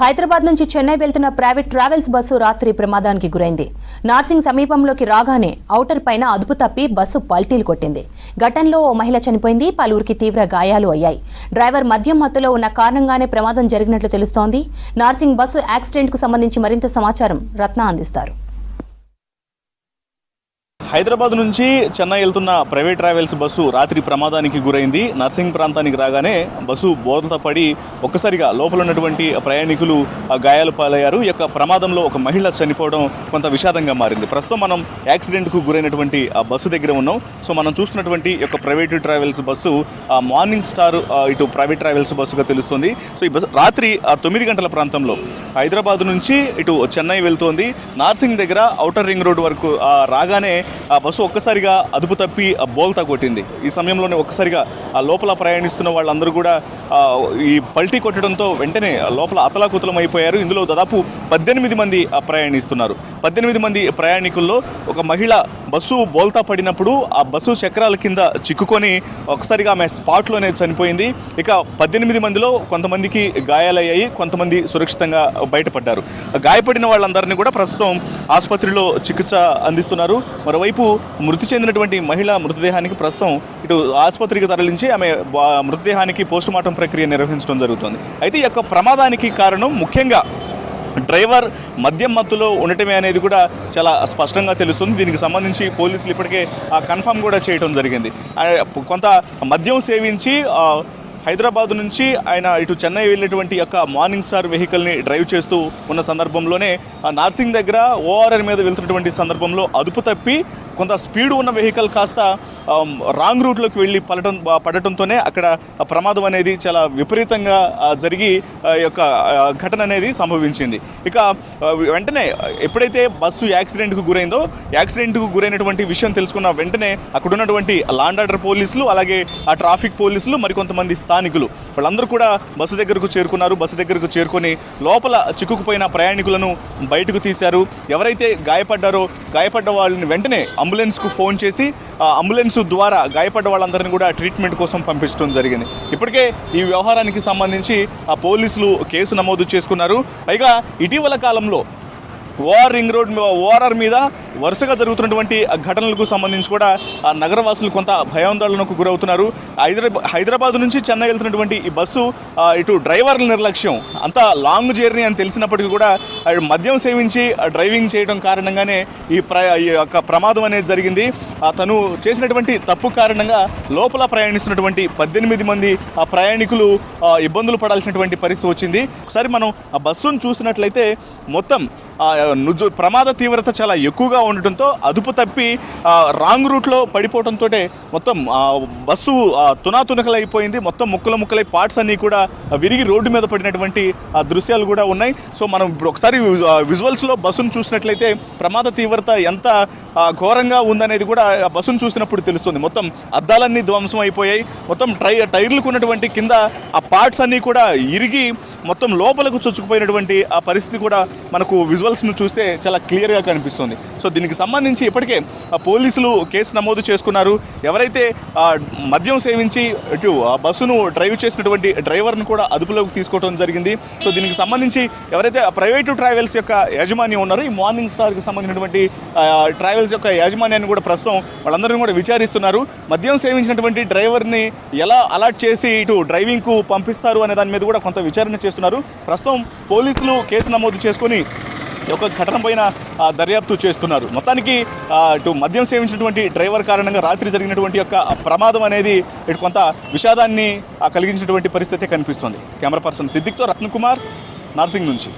హైదరాబాద్ నుంచి చెన్నై వెళ్తున్న private travels bus రాత్రి ప్రమాదానికి గురైంది. నార్సింగ్ సమీపంలోకి రాగానే ఔటర్ పైన అదుపు తప్పి బస్సు పల్టీలు కొట్టింది. ఘటనలో ఓ మహిళ చనిపోయింది, పలువురికి తీవ్ర గాయాలు అయ్యాయి. డ్రైవర్ మద్యం మత్తులో ఉన్న కారణంగానే ప్రమాదం జరిగినట్లు తెలుస్తోంది. నార్సింగ్ బస్సు యాక్సిడెంట్ కు సంబంధించి మరింత సమాచారం రత్న అందిస్తారు. హైదరాబాద్ నుంచి చెన్నై వెళ్తున్న ప్రైవేట్ ట్రావెల్స్ బస్సు రాత్రి ప్రమాదానికి గురైంది. నర్సింగ్ ప్రాంతానికి రాగానే బస్సు బోర్లతో పడి ఒక్కసారిగా లోపల ఉన్నటువంటి ప్రయాణికులు గాయాలు పాలయ్యారు. ఈ యొక్క ప్రమాదంలో ఒక మహిళ చనిపోవడం కొంత విషాదంగా మారింది. ప్రస్తుతం మనం యాక్సిడెంట్కు గురైనటువంటి ఆ బస్సు దగ్గర ఉన్నాం. సో మనం చూస్తున్నటువంటి యొక్క private travels bus morning star ఇటు ప్రైవేట్ ట్రావెల్స్ బస్సుగా తెలుస్తుంది. సో ఈ బస్సు రాత్రి 9 గంటల ప్రాంతంలో హైదరాబాద్ నుంచి ఇటు చెన్నై వెళ్తోంది. నార్సింగ్ దగ్గర ఔటర్ రింగ్ రోడ్ వరకు రాగానే ఆ బస్సు ఒక్కసారిగా అదుపు తప్పి బోల్తా కొట్టింది. ఈ సమయంలోనే ఒక్కసారిగా ఆ లోపల ప్రయాణిస్తున్న వాళ్ళందరూ కూడా ఈ పల్టీ కొట్టడంతో వెంటనే లోపల అతలాకుతలం అయిపోయారు. ఇందులో దాదాపు 18 మంది ప్రయాణిస్తున్నారు. 18 మంది ప్రయాణికుల్లో ఒక మహిళ బస్సు బోల్తా పడినప్పుడు ఆ బస్సు చక్రాల కింద చిక్కుకొని ఒకసారిగా ఆమె స్పాట్లోనే చనిపోయింది. ఇక 18 మందిలో కొంతమందికి గాయాలయ్యాయి, కొంతమంది సురక్షితంగా బయటపడ్డారు. గాయపడిన వాళ్ళందరినీ కూడా ప్రస్తుతం ఆసుపత్రిలో చికిత్స అందిస్తున్నారు. మరోవైపు మృతి చెందినటువంటి మహిళ మృతదేహానికి ప్రస్తుతం ఇటు ఆసుపత్రికి తరలించి ఆమె మృతదేహానికి పోస్టుమార్టం ప్రక్రియ నిర్వహించడం జరుగుతుంది. అయితే ఈ యొక్క ప్రమాదానికి కారణం ముఖ్యంగా డ్రైవర్ మద్యం మత్తులో ఉండటమే అనేది కూడా చాలా స్పష్టంగా తెలుస్తుంది. దీనికి సంబంధించి పోలీసులు ఇప్పటికే కన్ఫర్మ్ కూడా చేయడం జరిగింది. కొంత మద్యం సేవించి హైదరాబాద్ నుంచి ఆయన ఇటు చెన్నై వెళ్ళేటువంటి యొక్క మార్నింగ్ స్టార్ వెహికల్ని డ్రైవ్ చేస్తూ ఉన్న సందర్భంలోనే నార్సింగ్ దగ్గర ఓఆర్ఆర్ మీద వెళ్తున్నటువంటి సందర్భంలో అదుపు తప్పి కొంత స్పీడ్ ఉన్న వెహికల్ కాస్త రాంగ్ రూట్లోకి వెళ్ళి పడటంతోనే అక్కడ ప్రమాదం అనేది చాలా విపరీతంగా జరిగి యొక్క ఘటన అనేది సంభవించింది. ఇక వెంటనే ఎప్పుడైతే బస్సు యాక్సిడెంట్కు గురైనటువంటి విషయం తెలుసుకున్న వెంటనే అక్కడ ఉన్నటువంటి లా అండ్ ఆర్డర్ పోలీసులు, అలాగే ఆ ట్రాఫిక్ పోలీసులు, మరికొంతమంది స్థానికులు వాళ్ళందరూ కూడా బస్సు దగ్గరకు చేరుకున్నారు. బస్సు దగ్గరకు చేరుకొని లోపల చిక్కుకుపోయిన ప్రయాణికులను బయటకు తీశారు. ఎవరైతే గాయపడ్డ వాళ్ళని వెంటనే అంబులెన్స్కు ఫోన్ చేసి అంబులెన్స్ ద్వారా గాయపడ్డ వాళ్ళందరినీ కూడా ట్రీట్మెంట్ కోసం పంపించడం జరిగింది. ఇప్పటికే ఈ వ్యవహారానికి సంబంధించి ఆ పోలీసులు కేసు నమోదు చేసుకున్నారు. పైగా ఇటీవల కాలంలో ఓఆర్ఆర్ మీద వరుసగా జరుగుతున్నటువంటి ఘటనలకు సంబంధించి కూడా ఆ నగరవాసులు కొంత భయాందోళనకు గురవుతున్నారు. హైదరాబాద్ నుంచి చెన్నై వెళ్తున్నటువంటి ఈ బస్సు ఇటు డ్రైవర్ల నిర్లక్ష్యం, అంత లాంగ్ జర్నీ అని తెలిసినప్పటికీ కూడా మద్యం సేవించి డ్రైవింగ్ చేయడం కారణంగానే ఈ యొక్క ప్రమాదం అనేది జరిగింది. తను చేసినటువంటి తప్పు కారణంగా లోపల ప్రయాణిస్తున్నటువంటి 18 మంది ప్రయాణికులు ఇబ్బందులు పడాల్సినటువంటి పరిస్థితి వచ్చింది. ఒకసారి మనం ఆ బస్సును చూసినట్లయితే మొత్తం ప్రమాద తీవ్రత చాలా ఎక్కువగా ఉండటంతో అదుపు తప్పి రాంగ్ రూట్లో పడిపోవడంతో మొత్తం బస్సు తునాతునకలైపోయింది. మొత్తం ముక్కలై పార్ట్స్ అన్నీ కూడా విరిగి రోడ్డు మీద పడినటువంటి దృశ్యాలు కూడా ఉన్నాయి. సో మనం ఇప్పుడు ఒకసారి విజువల్స్లో బస్సును చూసినట్లయితే ప్రమాద తీవ్రత ఎంత ఘోరంగా ఉందనేది కూడా బస్సును చూసినప్పుడు తెలుస్తుంది. మొత్తం అద్దాలన్నీ ధ్వంసం అయిపోయాయి. మొత్తం టైర్లకు ఉన్నటువంటి కింద ఆ పార్ట్స్ అన్నీ కూడా ఇరిగి మొత్తం లోపలకు చొచ్చుకుపోయినటువంటి ఆ పరిస్థితి కూడా మనకు విజువల్స్ను చూస్తే చాలా క్లియర్గా కనిపిస్తుంది. సో దీనికి సంబంధించి ఇప్పటికే పోలీసులు కేసు నమోదు చేసుకున్నారు. ఎవరైతే మద్యం సేవించి ఇటు బస్సును డ్రైవ్ చేసినటువంటి డ్రైవర్ను కూడా అదుపులోకి తీసుకోవడం జరిగింది. సో దీనికి సంబంధించి ఎవరైతే ప్రైవేటు ట్రావెల్స్ యొక్క యాజమాన్యం ఉన్నారో ఈ మార్నింగ్ స్టార్కి సంబంధించినటువంటి ట్రావెల్స్ యొక్క యాజమాన్యాన్ని కూడా ప్రస్తుతం వాళ్ళందరినీ కూడా విచారిస్తున్నారు. మద్యం సేవించినటువంటి డ్రైవర్ని ఎలా అలర్ట్ చేసి ఇటు డ్రైవింగ్కు పంపిస్తారు అనే దాని మీద కూడా కొంత విచారణ చేస్తున్నారు. ప్రస్తుతం పోలీసులు కేసు నమోదు చేసుకొని ఒక ఘటన పైన దర్యాప్తు చేస్తున్నారు. మొత్తానికి ఇటు మద్యం సేవించినటువంటి డ్రైవర్ కారణంగా రాత్రి జరిగినటువంటి యొక్క ప్రమాదం అనేది ఇటు కొంత విషాదాన్ని కలిగించినటువంటి పరిస్థితి కనిపిస్తుంది. కెమెరా పర్సన్ సిద్దిక్తో రత్నకుమార్, నార్సింగ్ నుంచి.